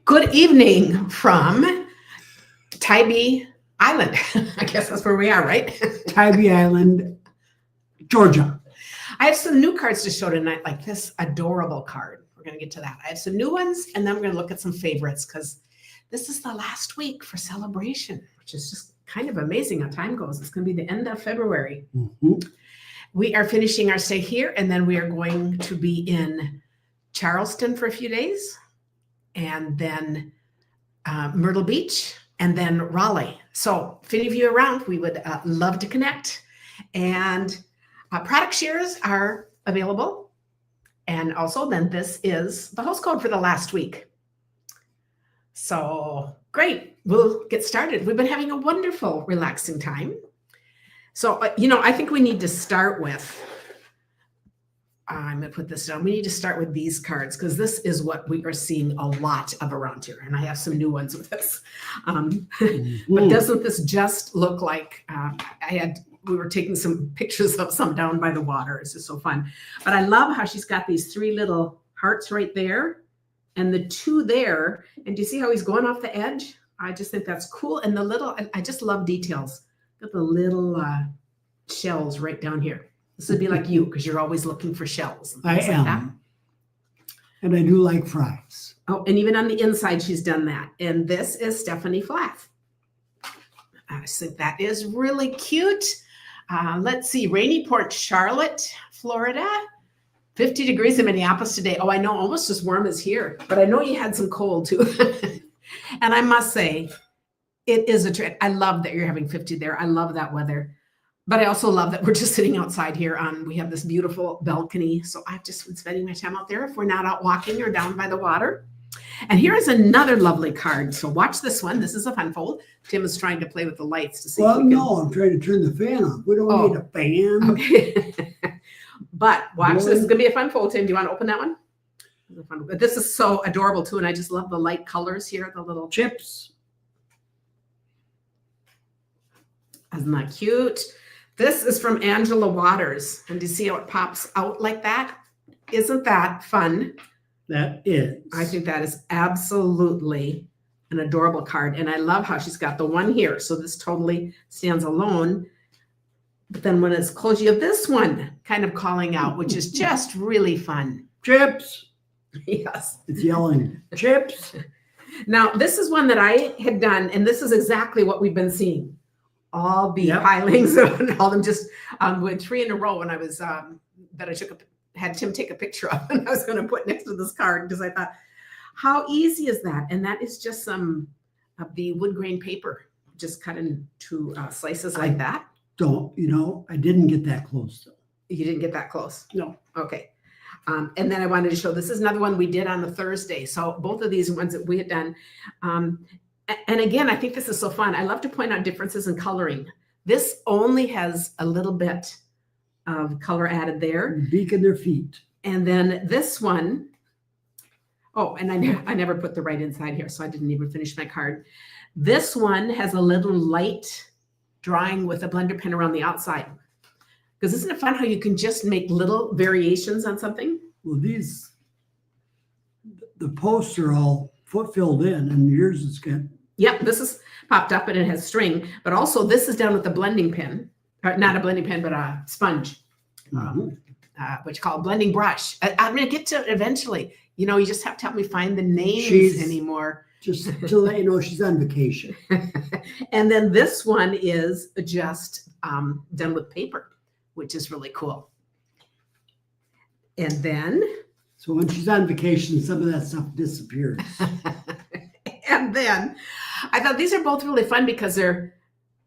Good evening from Tybee Island. I guess that's where we are, right? Tybee Island, Georgia. I have some new cards to show tonight, like this adorable card. We're going to get to that. I have some new ones, and then we're going to look at some favorites because this is the last week for Sale-a-bration, which is just kind of amazing how time goes. It's going to be the end of February. Mm-hmm. We are finishing our stay here, and then we are going to be in Charleston for a few days, and then Myrtle Beach, and then Raleigh. So if any of you are around, we would love to connect. And product shares are available. And also then this is the host code for the last week. So great, we'll get started. We've been having a wonderful, relaxing time. So, I think we need to start with, I'm going to put this down. We need to start with these cards because this is what we are seeing a lot of around here. And I have some new ones with this. But doesn't this just look like, we were taking some pictures of some down by the water. It's just so fun. But I love how she's got these 3 little hearts right there and the 2 there. And do you see how he's going off the edge? I just think that's cool. And the little, I just love details. Got the little shells right down here. This would be like you because you're always looking for shells. I am. Like that. And I do like fries. Oh, and even on the inside, she's done that. And this is Stephanie Flath. I think that is really cute. Let's see, Rainy Port, Charlotte, Florida. 50 degrees in Minneapolis today. Oh, I know, almost as warm as here. But I know you had some cold too. And I must say, it is a trip. I love that you're having 50 there. I love that weather. But I also love that we're just sitting outside here we have this beautiful balcony. So I've just been spending my time out there if we're not out walking or down by the water. And here is another lovely card. So watch this one. This is a fun fold. Tim is trying to play with the lights to see if we can. No, I'm trying to turn the fan off. We don't need a fan. Okay. But watch, this is going to be a fun fold, Tim. Do you want to open that one? But this is so adorable too. And I just love the light colors here, the little chips. Isn't that cute? This is from Angela Waters. And do you see how it pops out like that? Isn't that fun? That is. I think that is absolutely an adorable card. And I love how she's got the one here. So this totally stands alone. But then when it's closed, you have this one kind of calling out, which is just really fun. Chips. Yes. It's yelling, chips. Now, this is one that I had done, and this is exactly what we've been seeing. All the pilings and all them just went 3 in a row. And I was that I had Tim take a picture of, and I was going to put next to this card because I thought, how easy is that? And that is just some of the wood grain paper, just cut into slices like that. I didn't get that close though. You didn't get that close? No. Okay. And then I wanted to show, this is another one we did on the Thursday. So both of these ones that we had done. And again, I think this is so fun. I love to point out differences in coloring. This only has a little bit of color added there. Beak in their feet. And then this one, oh, and I never put the right inside here, so I didn't even finish my card. This one has a little light drawing with a blender pen around the outside. Because isn't it fun how you can just make little variations on something? Well, the posts are all filled in, and yours is good. Yep, this is popped up and it has string, but also this is done with a blending pen, or not a blending pen, but a sponge, which called blending brush. I'm going to get to it eventually. You just have to help me find the names anymore. Just to let you know, she's on vacation. And then this one is just done with paper, which is really cool. And then. So when she's on vacation, some of that stuff disappears. And then I thought these are both really fun because they're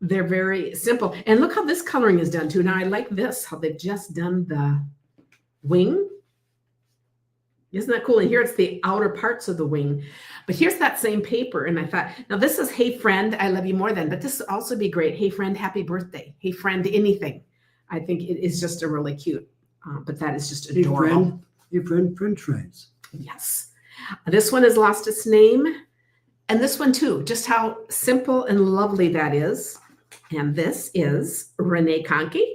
very simple. And look how this coloring is done too. Now I like this, how they've just done the wing. Isn't that cool? And here it's the outer parts of the wing. But here's that same paper. And I thought, now this is Hey Friend, I Love You More Than. But this would also be great. Hey Friend, Happy Birthday. Hey Friend, anything. I think it is just a really cute. But that is just adorable. Hey friend, French fries. Yes. This one has lost its name. And this one too, just how simple and lovely that is. And this is Renee Conkey.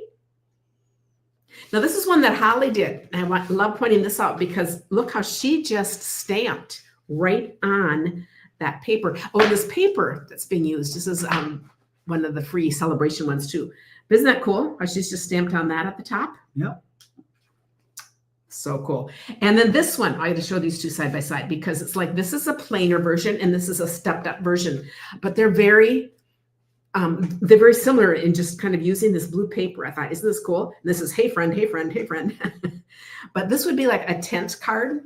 Now this is one that Holly did. And I love pointing this out because look how she just stamped right on that paper. Oh, this paper that's being used, this is one of the free Sale-a-bration ones too. But isn't that cool? How she's just stamped on that at the top? Yep. So cool. And then this one, I had to show these two side by side because it's like, this is a plainer version and this is a stepped up version, but they're very similar in just kind of using this blue paper. I thought, isn't this cool? And this is, hey friend, hey friend, hey friend. But this would be like a tent card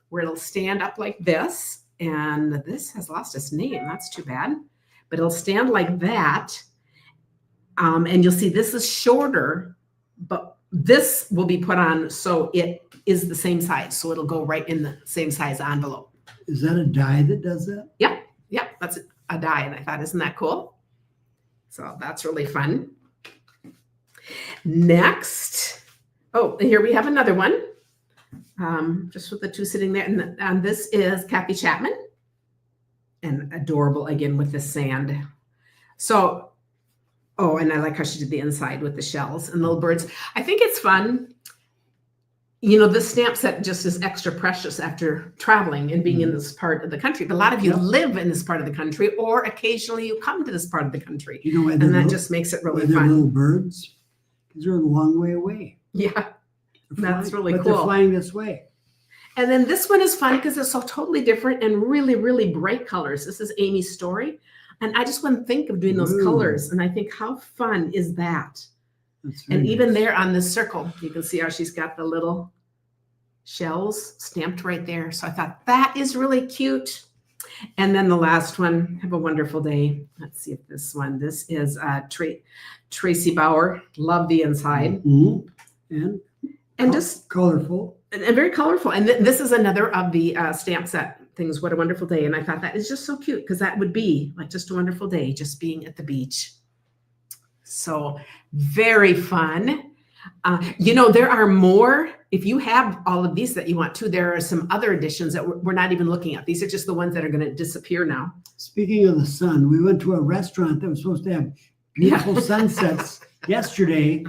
where it'll stand up like this. And this has lost its name. That's too bad. But it'll stand like that. And you'll see this is shorter, but this will be put on so it is the same size. So it'll go right in the same size envelope. Is that a die that does that? Yeah, that's a die. And I thought, isn't that cool? So that's really fun. Next, oh, here we have another one. Just with the two sitting there. And this is Kathy Chapman. And adorable again with the sand. So, oh, and I like how she did the inside with the shells and little birds. I think it's fun. You know, this stamp set just is extra precious after traveling and being in this part of the country. But a lot of you live in this part of the country, or occasionally you come to this part of the country. You know why and that just makes it really they're fun. Little birds, because they're a long way away. Yeah, that's really but cool. They're flying this way. And then this one is fun because it's so totally different and really, really bright colors. This is Amy's story. And I just wouldn't think of doing those colors. And I think, how fun is that? And even there on this circle, you can see how she's got the little shells stamped right there. So I thought that is really cute. And then the last one, have a wonderful day. Let's see if this one, this is Tracy Bauer. Love the inside. Mm-hmm. And just colorful. And very colorful. And this is another of the stamp set things. What a wonderful day. And I thought that is just so cute because that would be like just a wonderful day, just being at the beach. So very fun. You know, there are more. If you have all of these that you want to, there are some other editions that we're not even looking at. These are just the ones that are going to disappear now. Speaking of the sun, we went to a restaurant that was supposed to have beautiful sunsets yesterday.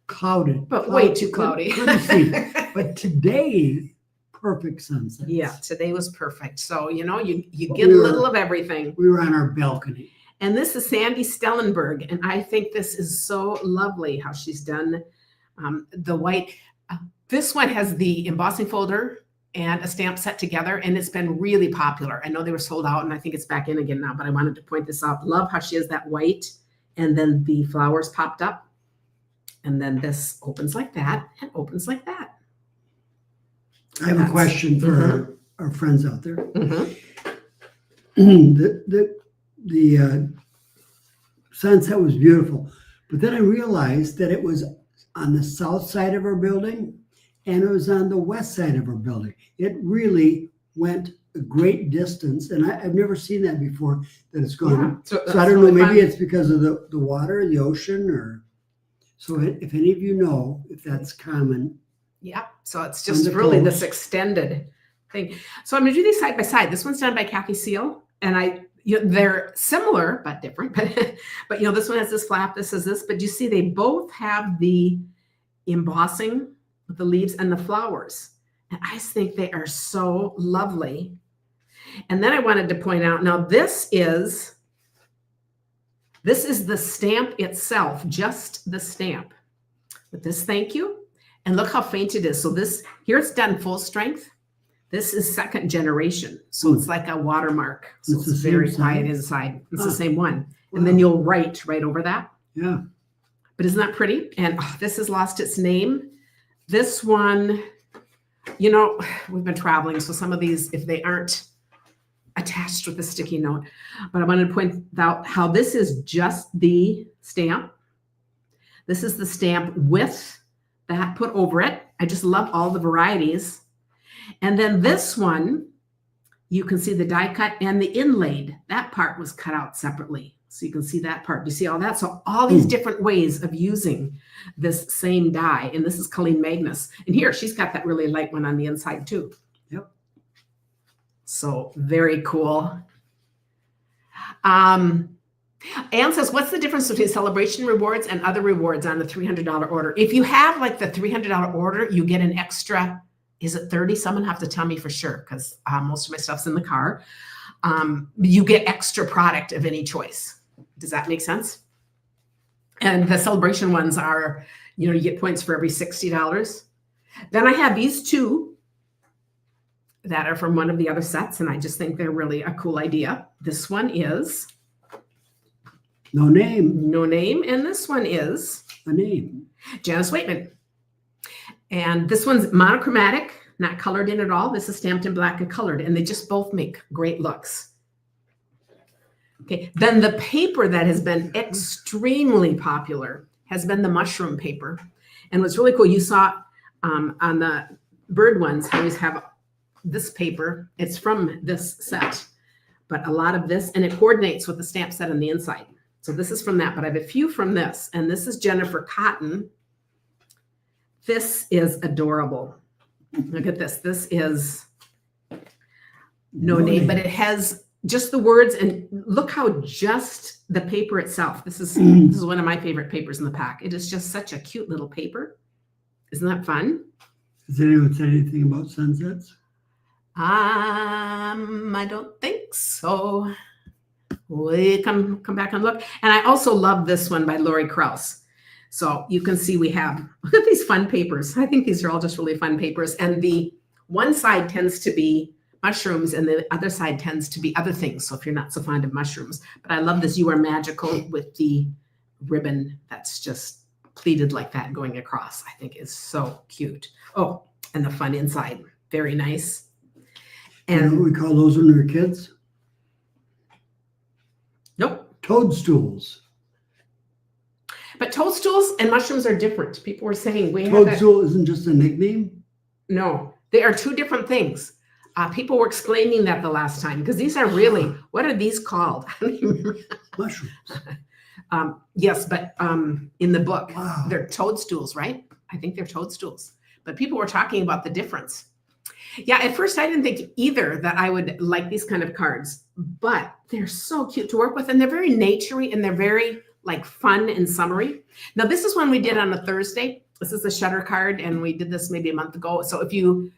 Clouded. But way too cloudy. Couldn't see. But today, perfect sunset. Yeah, today was perfect. So, you know, you get a little of everything. We were on our balcony. And this is Sandy Stellenberg. And I think this is so lovely how she's done the white. This one has the embossing folder and a stamp set together, and it's been really popular. I know they were sold out, and I think it's back in again now, but I wanted to point this out. Love how she has that white, and then the flowers popped up. And then this opens like that and opens like that. I have a question for our friends out there. The sunset was beautiful, but then I realized that it was on the south side of our building and it was on the west side of our building. It really went a great distance, and I've never seen that before, that it's gone. Yeah, so I don't know, maybe it's because of the water, the ocean, or... So if any of you know if that's common. Yeah, so it's just really this extended thing. So I'm going to do these side by side. This one's done by Kathy Seal, and they're similar but different. But you know, this one has this flap, this is this. But you see, they both have the embossing with the leaves and the flowers, and I just think they are so lovely. And then I wanted to point out, now this is the stamp itself, just the stamp with this thank you. And look how faint it is. So this, here it's done full strength. This is second generation. So it's like a watermark. So it's very quiet inside. It's the same one. And then you'll write right over that. Yeah. But isn't that pretty? And this has lost its name. This one, you know, we've been traveling. So some of these, if they aren't attached with a sticky note, but I wanted to point out how this is just the stamp. This is the stamp with that put over it. I just love all the varieties. And then this one, you can see the die cut and the inlaid. That part was cut out separately. So you can see that part. Do you see all that? So all these different ways of using this same die. And this is Colleen Magnus. And here, she's got that really light one on the inside too. Yep. So very cool. Anne says, what's the difference between Saleabration rewards and other rewards on the $300 order? If you have like the $300 order, you get an extra is it 30? Someone have to tell me for sure, because most of my stuff's in the car. You get extra product of any choice. Does that make sense? And the Sale-a-bration ones are, you get points for every $60. Then I have these two that are from one of the other sets, and I just think they're really a cool idea. This one is No name. No Name, and this one is A name. Janice Waitman. And this one's monochromatic, not colored in at all. This is stamped in black and colored, and they just both make great looks. Okay, then the paper that has been extremely popular has been the mushroom paper. And what's really cool, you saw on the bird ones, I always have this paper. It's from this set, but a lot of this, and it coordinates with the stamp set on the inside. So this is from that, but I have a few from this, and this is Jennifer Cotton. This is adorable. Look at this. This is No Name, but it has just the words, and look how just the paper itself. This is one of my favorite papers in the pack. It is just such a cute little paper. Isn't that fun? Has anyone said anything about sunsets? I don't think so. We come back and look. And I also love this one by Lori Krause. So you can see we have, look at these fun papers. I think these are all just really fun papers. And the one side tends to be mushrooms and the other side tends to be other things. So if you're not so fond of mushrooms, but I love this You Are Magical with the ribbon that's just pleated like that going across. I think is so cute. Oh, and the fun inside. Very nice. And you know what we call those when we were kids? Nope. Toadstools. But toadstools and mushrooms are different. People were saying we have Toadstool isn't just a nickname? No, they are two different things. People were explaining that the last time, because these are really, what are these called? I don't even remember. Mushrooms. Yes, but in the book, Wow. they're toadstools, right? I think they're toadstools. But people were talking about the difference. Yeah, at first I didn't think either that I would like these kind of cards, but they're so cute to work with, and they're very naturey, and they're very like fun and summery. Now this is one we did on a Thursday. This is a shutter card, and we did this maybe a month ago. So if you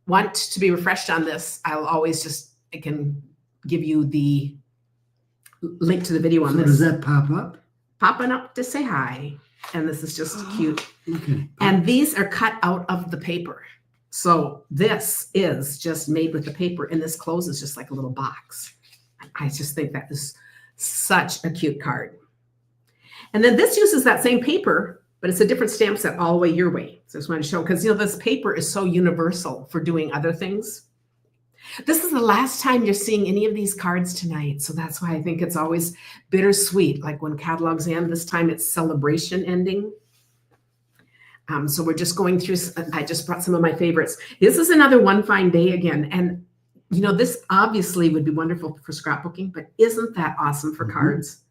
want to be refreshed on this, I'll always I can give you the link to the video on So this. does that pop up? Popping up to say hi. And this is just cute. Okay. And these are cut out of the paper. So this is just made with the paper, and this closes just like a little box. I just think that is such a cute card. And then this uses that same paper, but it's a different stamp set all the way your way. So I just want to show, because this paper is so universal for doing other things. This is the last time you're seeing any of these cards tonight. So that's why I think it's always bittersweet. Like when catalogs end, this time it's Saleabration ending. So we're just going through, I just brought some of my favorites. This is another One Fine Day again. And this obviously would be wonderful for scrapbooking, but isn't that awesome for cards?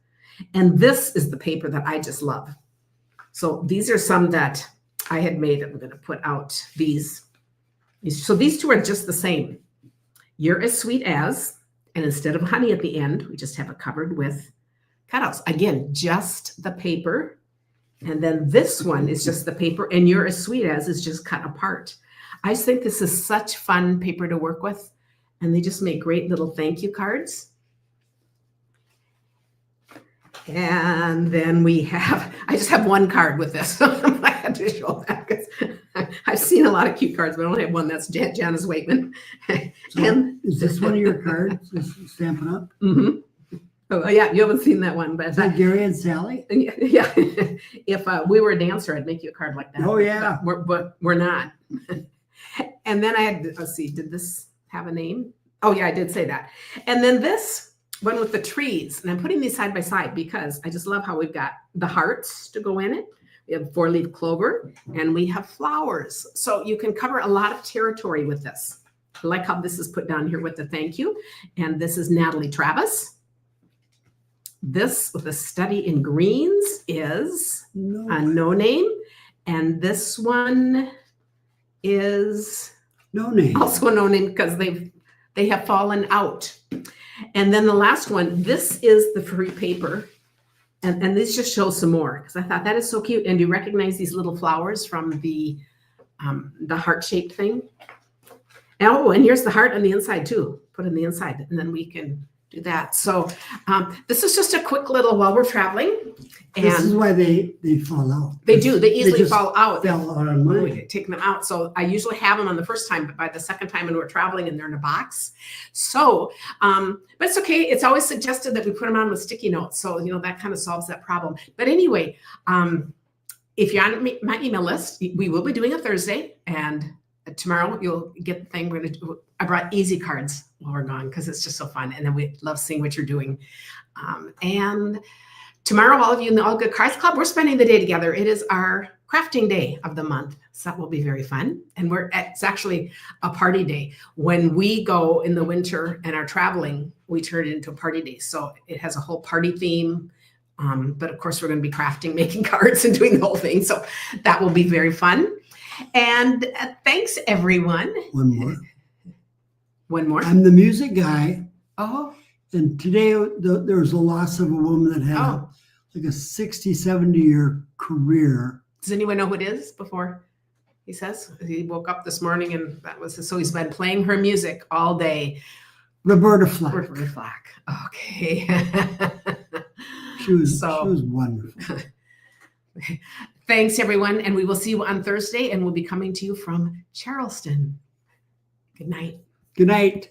And this is the paper that I just love. So these are some that I had made. I'm going to put out these. So these two are just the same. You're As Sweet As, and instead of honey at the end, we just have it covered with cutouts. Again, just the paper. And then this one is just the paper, and You're As Sweet As is just cut apart. I just think this is such fun paper to work with, and they just make great little thank you cards. And then I just have one card with this. I had to show that because I've seen a lot of cute cards, but I only have one. That's Janice Waitman. So And is this one of your cards? Is Stampin' Up? Mm-hmm. Oh yeah, you haven't seen that one, but Is that Gary and Sally? yeah. If we were a dancer, I'd make you a card like that. Oh, yeah. But we're not. And then I had, let's see, did this have a name? Oh yeah, I did say that. And then this one with the trees, and I'm putting these side by side because I just love how we've got the hearts to go in it. We have 4-leaf clover, and we have flowers. So you can cover a lot of territory with this. I like how this is put down here with the thank you. And this is Natalie Travis. This with a study in greens is No Name. And this one is No name. also a No Name because they have fallen out. And then the last one, this is the free paper. And this just shows some more because I thought that is so cute. And you recognize these little flowers from the the heart-shaped thing. Oh, and here's the heart on the inside too. Put it on the inside, and then we can do that. So this is just a quick little while we're traveling. This is And why they fall out. they do. They easily just fall out. Fell out on When we mine. take them out. So I usually have them on the first time, but by the second time when we're traveling and they're in a box. So, but it's okay. It's always suggested that we put them on with sticky notes. So, that kind of solves that problem. But anyway, if you're on my email list, we will be doing a Thursday, and tomorrow you'll get the thing. I brought easy cards while we're gone because it's just so fun. And then we love seeing what you're doing. And tomorrow, all of you in the All Good Cards Club, we're spending the day together. It is our crafting day of the month. So that will be very fun. And it's actually a party day. When we go in the winter and are traveling, we turn it into a party day. So it has a whole party theme. But of course, we're going to be crafting, making cards, and doing the whole thing. So that will be very fun. And thanks, everyone. One more. One more. I'm the music guy. Oh, And today there was a loss of a woman that had like a 60, 70-year career. does anyone know who it is before he says? He woke up this morning and that was so he's been playing her music all day. Roberta Flack. Roberta Flack. Okay. She was wonderful. Thanks, everyone. And we will see you on Thursday, and we'll be coming to you from Charleston. Good night. Good night.